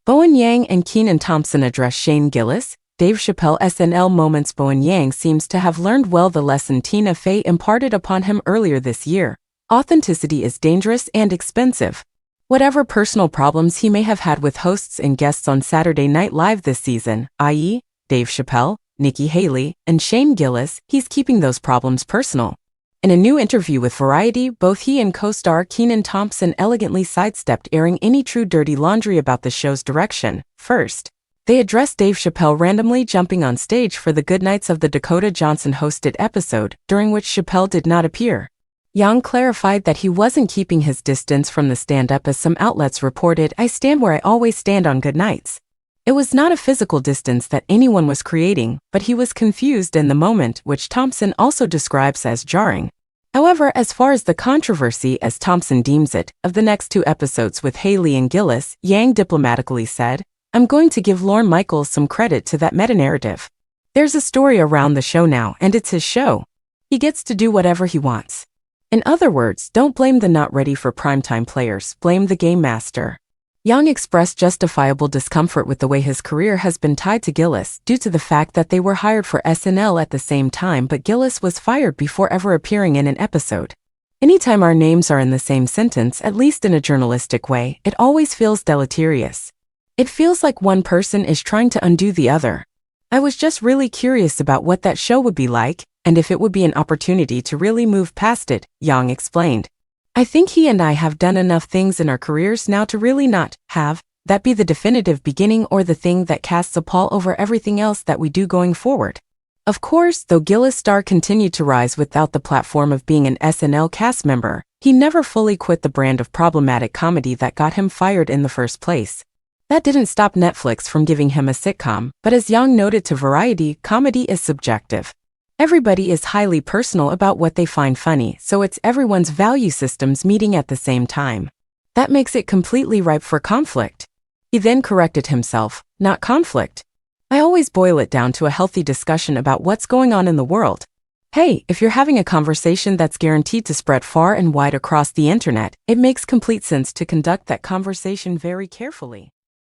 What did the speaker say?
Bowen and Kenan Thompson address Shane Gillis. Dave Chappelle SNL moments. Bowen seems to have learned well the lesson Tina Fey imparted upon him earlier this year. Authenticity is dangerous and expensive. Whatever personal problems he may have had with hosts and guests on Saturday Night Live this season, i.e., Dave Chappelle, Nikki Haley, and Shane Gillis, he's keeping those problems personal. In a new interview with Variety, both he and co-star Kenan Thompson elegantly sidestepped airing any true dirty laundry about the show's direction. First, they addressed Dave Chappelle randomly jumping on stage for the Goodnights of the Dakota Johnson-hosted episode, during which Chappelle did not appear. Yang clarified that he wasn't keeping his distance from the stand-up as some outlets reported, "I stand where I always stand on Goodnights." It was not a physical distance that anyone was creating, but he was confused in the moment, which Thompson also describes as jarring. However, as far as the controversy, as Thompson deems it, of the next two episodes with Haley and Gillis, Yang diplomatically said, "I'm going to give Lorne Michaels some credit to that meta-narrative. There's a story around the show now, and it's his show. He gets to do whatever he wants." In other words, don't blame the not ready for primetime players, blame the game master. Yang expressed justifiable discomfort with the way his career has been tied to Gillis due to the fact that they were hired for SNL at the same time, but Gillis was fired before ever appearing in an episode. Anytime our names are in the same sentence, at least in a journalistic way, it always feels deleterious. It feels like one person is trying to undo the other. I was just really curious about what that show would be like, and if it would be an opportunity to really move past it, Yang explained. "I think he and I have done enough things in our careers now to really not have that be the definitive beginning or the thing that casts a pall over everything else that we do going forward." Of course, though Gillis' star continued to rise without the platform of being an SNL cast member, he never fully quit the brand of problematic comedy that got him fired in the first place. That didn't stop Netflix from giving him a sitcom, but as Yang noted to Variety, comedy is subjective. Everybody is highly personal about what they find funny, so it's everyone's value systems meeting at the same time. That makes it completely ripe for conflict. He then corrected himself, not conflict. I always boil it down to a healthy discussion about what's going on in the world. Hey, if you're having a conversation that's guaranteed to spread far and wide across the internet, it makes complete sense to conduct that conversation very carefully.